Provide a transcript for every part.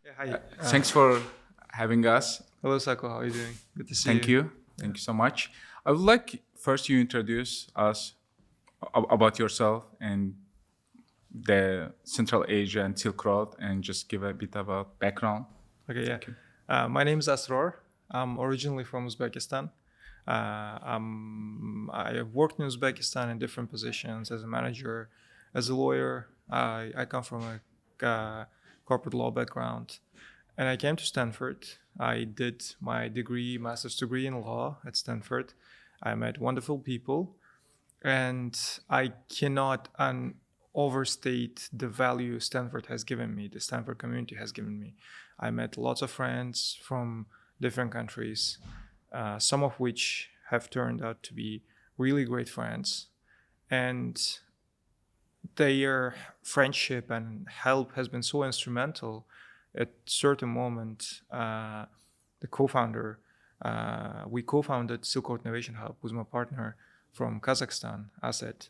Yeah, hi. Thanks for having us. Hello, Sako. How are you doing? Good to see Thank you. you. Thank you so much. I would like first you introduce us about yourself and the Central Asia and Silk Road and just give a bit about background. Okay, yeah. Thank you. My name is Asror. I'm originally from Uzbekistan. I have worked in Uzbekistan in different positions as a manager, as a lawyer. I come from a corporate law background, and I came to Stanford. I did my master's degree in law at Stanford. I met wonderful people, and I cannot overstate the value Stanford has given me, the Stanford community has given me. I met lots of friends from different countries, some of which have turned out to be really great friends. And their friendship and help has been so instrumental. At certain moment, the co-founder, we co-founded Silkroad Innovation Hub with my partner from Kazakhstan, Asset.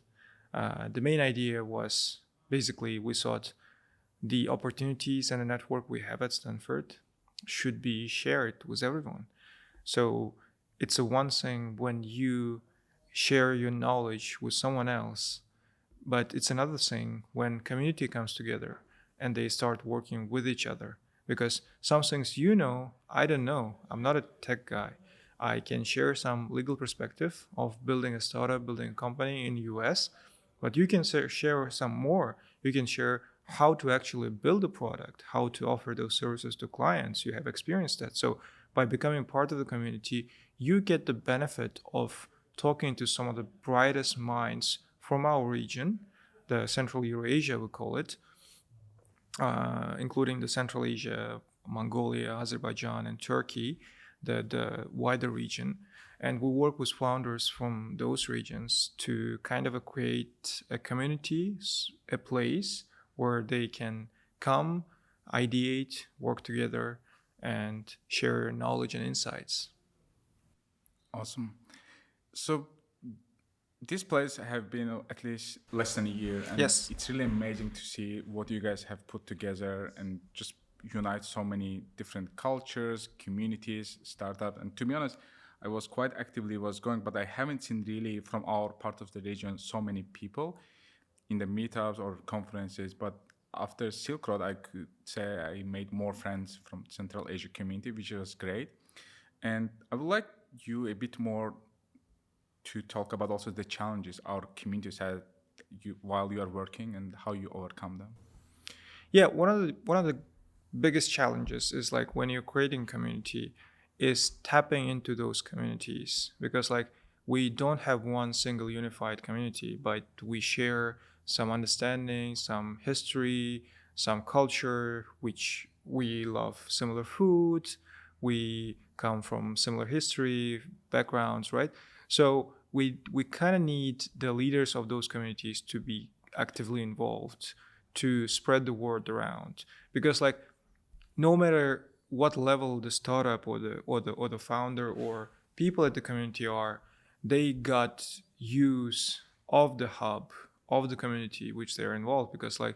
The main idea was basically we thought the opportunities and the network we have at Stanford should be shared with everyone. So it's a one thing when you share your knowledge with someone else, but it's another thing when community comes together and they start working with each other. Because some things I don't know. I'm not a tech guy. I can share some legal perspective of building a startup, building a company in the US, but you can share some more. You can share how to actually build a product, how to offer those services to clients. You have experienced that. So by becoming part of the community, you get the benefit of talking to some of the brightest minds from our region, the Central Eurasia, we call it, including the Central Asia, Mongolia, Azerbaijan, and Turkey, the wider region. And we work with founders from those regions to kind of create a community, a place where they can come, ideate, work together, and share knowledge and insights. Awesome. So this place have been at least less than a year, and Yes. it's really amazing to see what you guys have put together and just unite so many different cultures, communities, startup. And to be honest, I was quite actively was going, but I haven't seen really from our part of the region so many people in the meetups or conferences. But after Silk Road, I could say I made more friends from Central Asia community, which was great. And I would like you a bit more to talk about also the challenges our communities had while you are working and how you overcome them. Yeah, one of the biggest challenges is like when you're creating community is tapping into those communities, because like we don't have one single unified community, but we share some understanding, some history, some culture, which we love similar food, we come from similar history backgrounds, right? So we kind of need the leaders of those communities to be actively involved to spread the word around, because like no matter what level the startup or the founder or people at the community are, they got use of the hub of the community which they're involved, because like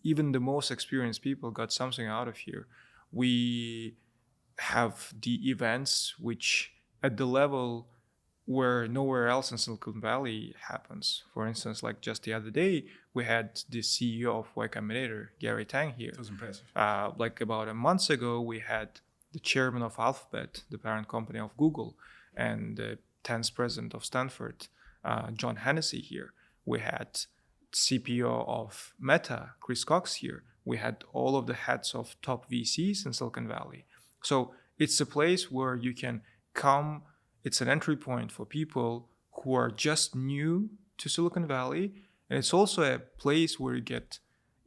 even the most experienced people got something out of here. We have the events which at the level where nowhere else in Silicon Valley happens. For instance, like just the other day, we had the CEO of Y Combinator, Gary Tang, here. It was impressive. Like about a month ago, we had the chairman of Alphabet, the parent company of Google, and the 10th president of Stanford, John Hennessy, here. We had CPO of Meta, Chris Cox, here. We had all of the heads of top VCs in Silicon Valley. So it's a place where you can come. It's an entry point for people who are just new to Silicon Valley. And it's also a place where you get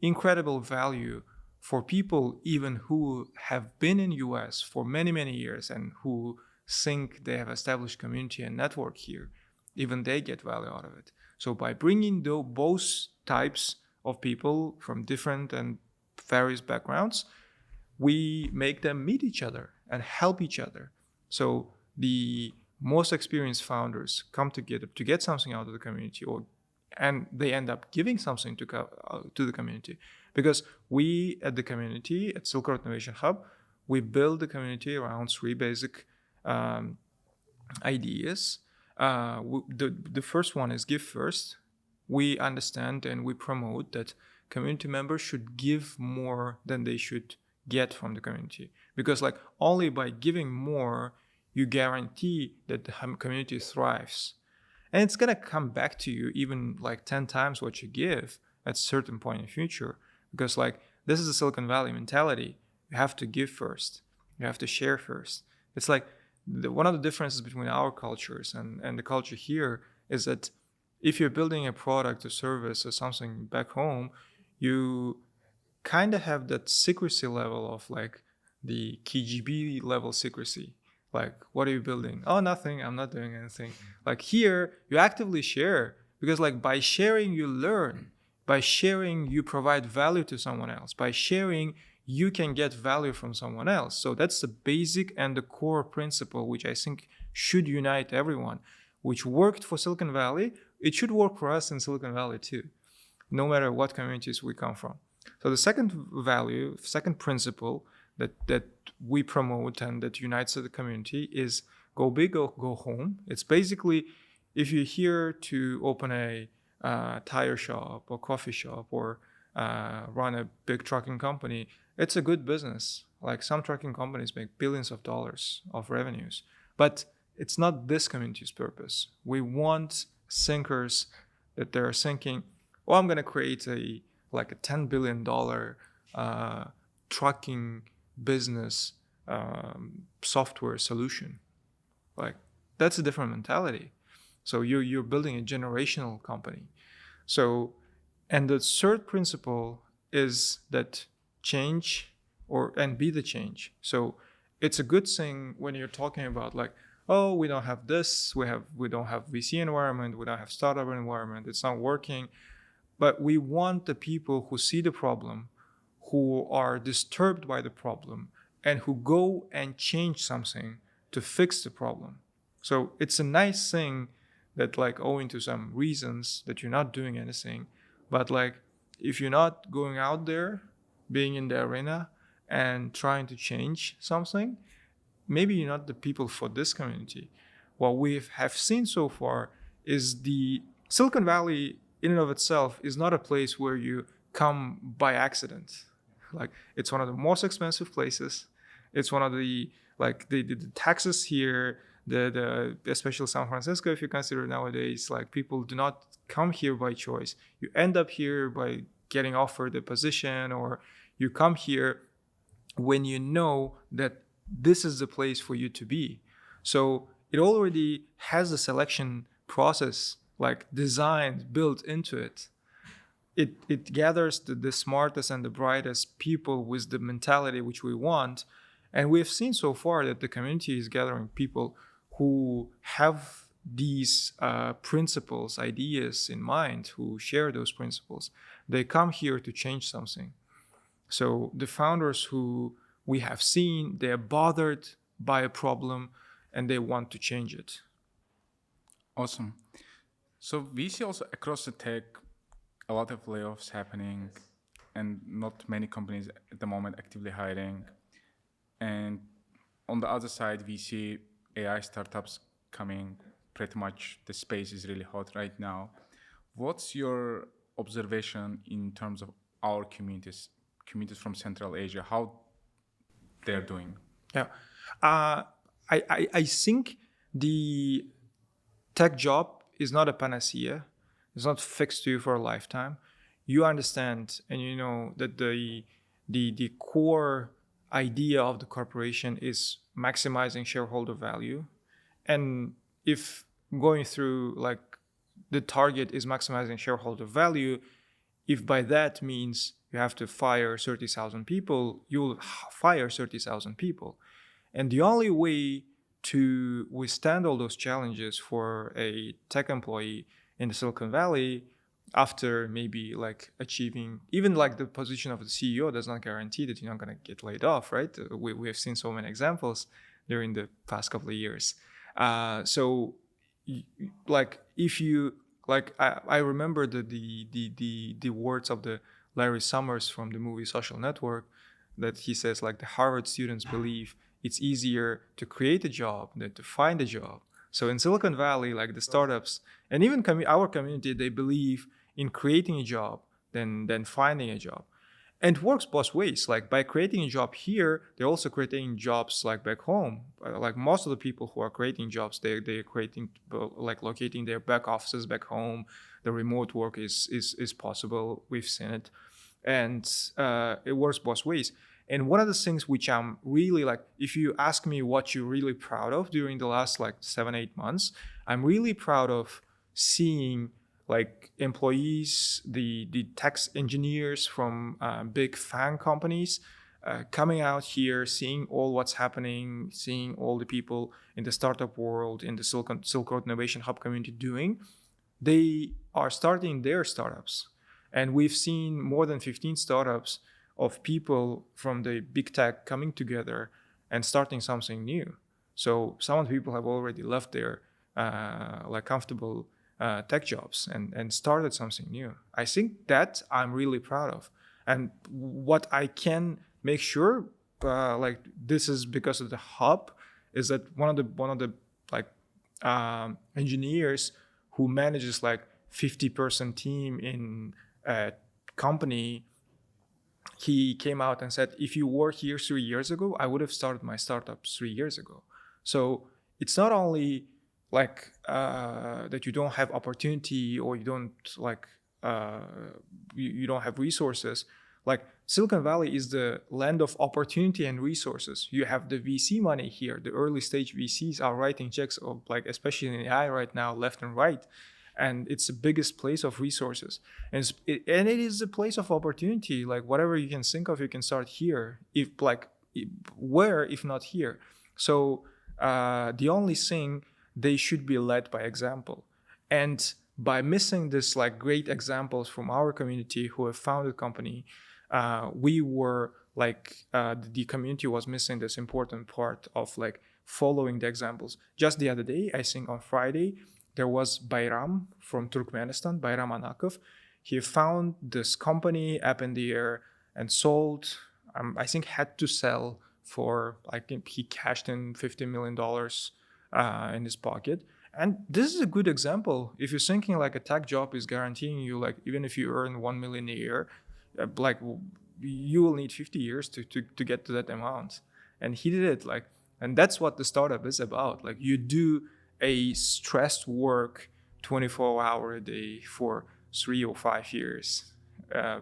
incredible value for people even who have been in US for many, many years and who think they have established community and network here. Even they get value out of it. So by bringing both types of people from different and various backgrounds, we make them meet each other and help each other. So the most experienced founders come together to get something out of the community, or and they end up giving something to the community. Because we at the community at Silkroad Innovation Hub, we build the community around three basic ideas. The first one is give first. We understand and we promote that community members should give more than they should get from the community, because like only by giving more you guarantee that the community thrives, and it's gonna come back to you even like 10 times what you give at a certain point in the future, because like this is the Silicon Valley mentality. You have to give first, you have to share first. It's like one of the differences between our cultures and the culture here is that if you're building a product or service or something back home, you kind of have that secrecy level of like the KGB level secrecy. Like, what are you building? Oh, nothing. I'm not doing anything. Like here, you actively share, because like by sharing, you learn. By sharing, you provide value to someone else. By sharing, you can get value from someone else. So that's the basic and the core principle, which I think should unite everyone, which worked for Silicon Valley. It should work for us in Silicon Valley too, no matter what communities we come from. So the second value, second principle that we promote and that unites the community is go big or go home. It's basically, if you're here to open a tire shop or coffee shop or run a big trucking company, it's a good business. Like some trucking companies make billions of dollars of revenues, but it's not this community's purpose. We want thinkers that they're thinking, oh, I'm going to create a $10 billion trucking business software solution. Like that's a different mentality. So you're building a generational company. So, and the third principle is that change and be the change. So it's a good thing when you're talking about like, oh, we don't have this, we don't have VC environment, we don't have startup environment, it's not working. But we want the people who see the problem, who are disturbed by the problem, and who go and change something to fix the problem. So it's a nice thing that like owing to some reasons that you're not doing anything, but like if you're not going out there, being in the arena and trying to change something, maybe you're not the people for this community. What we have seen so far is the Silicon Valley in and of itself is not a place where you come by accident. Like it's one of the most expensive places. It's one of the the taxes here, the especially San Francisco, if you consider nowadays, like people do not come here by choice. You end up here by getting offered a position, or you come here when you know that this is the place for you to be. So it already has a selection process like designed, built into it. It gathers the smartest and the brightest people with the mentality which we want. And we've seen so far that the community is gathering people who have these principles, ideas in mind, who share those principles. They come here to change something. So the founders who we have seen, they're bothered by a problem and they want to change it. Awesome. So we see also across the tech, a lot of layoffs happening and not many companies at the moment actively hiring. And on the other side, we see AI startups coming. Pretty much the space is really hot right now. What's your observation in terms of our communities from Central Asia, how they're doing? Yeah. I think the tech job is not a panacea. It's not fixed to you for a lifetime. You understand and you know that the core idea of the corporation is maximizing shareholder value. And if going through like the target is maximizing shareholder value, if by that means you have to fire 30,000 people, you'll fire 30,000 people. And the only way to withstand all those challenges for a tech employee in the Silicon Valley, after maybe like achieving, even like the position of the CEO does not guarantee that you're not going to get laid off, right? We have seen so many examples during the past couple of years. So like if you like I remember the words of the Larry Summers from the movie Social Network, that he says like the Harvard students believe it's easier to create a job than to find a job. So in Silicon Valley, like the startups and even our community, they believe in creating a job than finding a job. And it works both ways. Like by creating a job here, they're also creating jobs like back home. Like most of the people who are creating jobs, they're creating like locating their back offices back home. The remote work is possible. We've seen it, and it works both ways. And one of the things which I'm really like, if you ask me what you're really proud of during the last like 7-8 months, I'm really proud of seeing like employees, the tech engineers from big FANG companies coming out here, seeing all what's happening, seeing all the people in the startup world, in the Silkroad Innovation Hub community doing. They are starting their startups. And we've seen more than 15 startups of people from the big tech coming together and starting something new. So some of the people have already left their like comfortable tech jobs and started something new. I think that I'm really proud of. And what I can make sure, like this is because of the hub, is that one of the like engineers who manages like 50-person team in a company, he came out and said, if you were here 3 years ago, I would have started my startup 3 years ago. So it's not only like that you don't have opportunity or you don't like you don't have resources. Like Silicon Valley is the land of opportunity and resources. You have the VC money here. The early stage VCs are writing checks of like, especially in AI right now, left and right. And it's the biggest place of resources. And it is a place of opportunity. Like whatever you can think of, you can start here. If like, where, if not here? So the only thing, they should be led by example. And by missing this like great examples from our community who have founded company, we were like the community was missing this important part of like following the examples. Just the other day, I think on Friday, there was Bayram from Turkmenistan, Bayram Anakov. He found this company up in the air and sold, I think had to sell for, I think he cashed in $50 million in his pocket. And this is a good example. If you're thinking like a tech job is guaranteeing you, like even if you earn 1 million a year, like you will need 50 years to get to that amount. And he did it, like, and that's what the startup is about. Like you do a stressed work 24 hours a day for 3 or 5 years,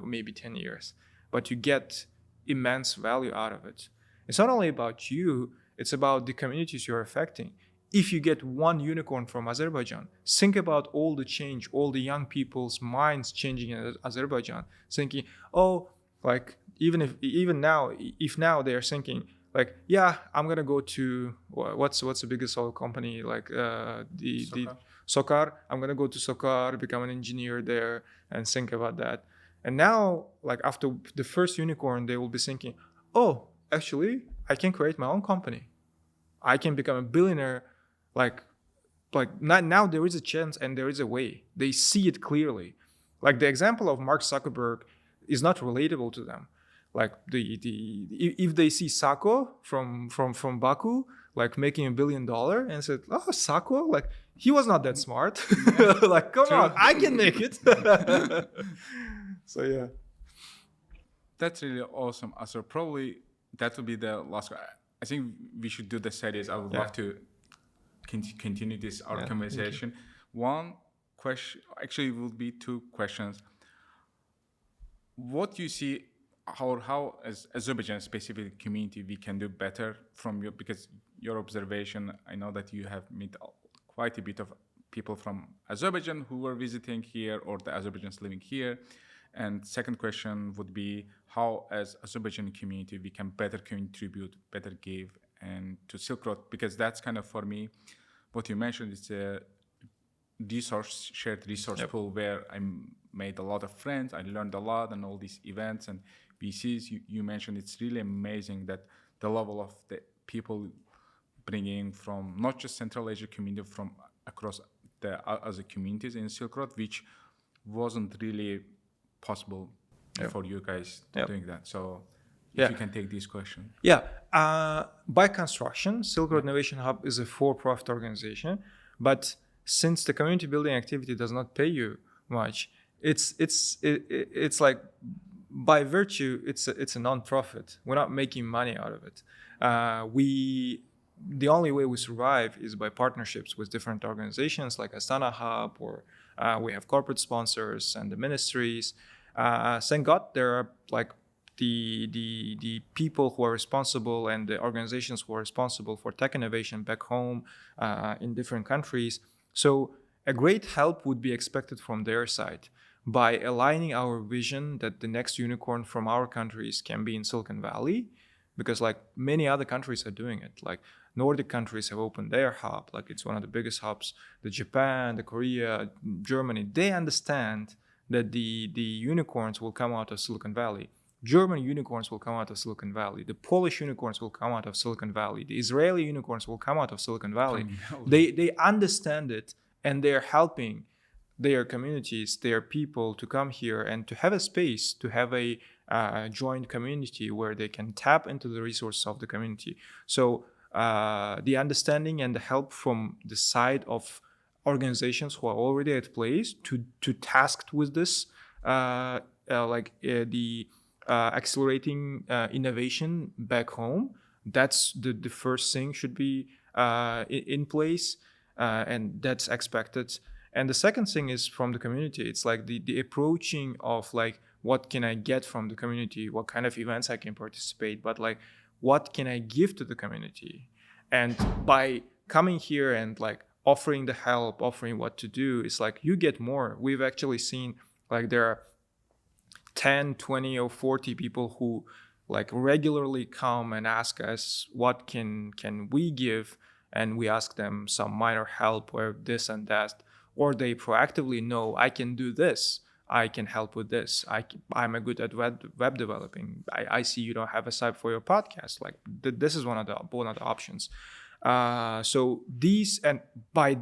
maybe 10 years, but you get immense value out of it. It's not only about you, it's about the communities you're affecting. If you get one unicorn from Azerbaijan, think about all the change, all the young people's minds changing in Azerbaijan, thinking, oh, like even now, if now they are thinking, like, yeah, I'm gonna go to what's the biggest oil company, like the Sokar. I'm gonna go to Sokar, become an engineer there, and think about that. And now, like after the first unicorn, they will be thinking, oh, actually, I can create my own company. I can become a billionaire. Like not now there is a chance and there is a way. They see it clearly. Like the example of Mark Zuckerberg is not relatable to them. Like if they see Sako from Baku like making $1 billion and said, oh, Sako, like he was not that smart. Like come on, I can make it. So yeah, That's really awesome, Asror. Probably that will be the last. I think we should do the series. I would love to continue this our conversation. One question, actually, will be two questions. What you see, how as Azerbaijan specific community we can do better from your, because your observation, I know that you have met quite a bit of people from Azerbaijan who were visiting here or the Azerbaijans living here. And second question would be how as Azerbaijan community we can better contribute, better give and to Silk Road, because that's kind of for me, what you mentioned, it's a shared resource pool where I made a lot of friends, I learned a lot and all these events and VCs you mentioned. It's really amazing that the level of the people bringing from not just Central Asia community, from across the other communities in Silk Road, which wasn't really possible for you guys doing that. So if you can take this question. Yeah. By construction, Silkroad Innovation Hub is a for-profit organization, but since the community building activity does not pay you much, it's like by virtue it's a non-profit. We're not making money out of it. The only way we survive is by partnerships with different organizations like Astana Hub, or we have corporate sponsors and the ministries. Thank God there are like the people who are responsible and the organizations who are responsible for tech innovation back home in different countries. So a great help would be expected from their side by aligning our vision that the next unicorn from our countries can be in Silicon Valley, because like many other countries are doing it. Like Nordic countries have opened their hub, like it's one of the biggest hubs. The Japan, the Korea, Germany, they understand that the unicorns will come out of Silicon Valley. German unicorns will come out of Silicon Valley. The Polish unicorns will come out of Silicon Valley. The Israeli unicorns will come out of Silicon Valley. They understand it, and they're helping their communities, their people to come here and to have a space, to have a joint community where they can tap into the resources of the community. So the understanding and the help from the side of organizations who are already at place to tasked with this, accelerating innovation back home. That's the first thing should be in place, and that's expected. And the second thing is from the community. It's like the approaching of like, what can I get from the community? What kind of events I can participate? But like, what can I give to the community? And by coming here and like offering the help, offering what to do, it's like you get more. We've actually seen like there are 10, 20 or 40 people who like regularly come and ask us, what can we give? And we ask them some minor help or this and that. Or they proactively know, I can do this, I can help with this, I'm a good at web developing, I see you don't have a site for your podcast, like this is one of the options. So these, and by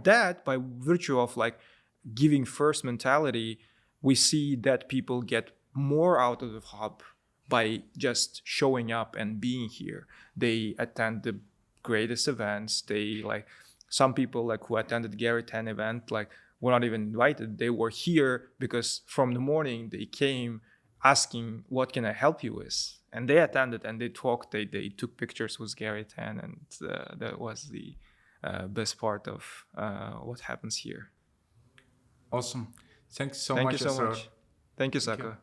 virtue of like giving first mentality, we see that people get more out of the hub by just showing up and being here. They attend the greatest events. They like, some people like who attended Gary 10 event, like were not even invited. They were here because from the morning they came asking, what can I help you with? And they attended and they talked, they took pictures with Gary 10, and that was the best part of what happens here. Awesome. Thanks so much. Thank you so much. Thank you, Saka.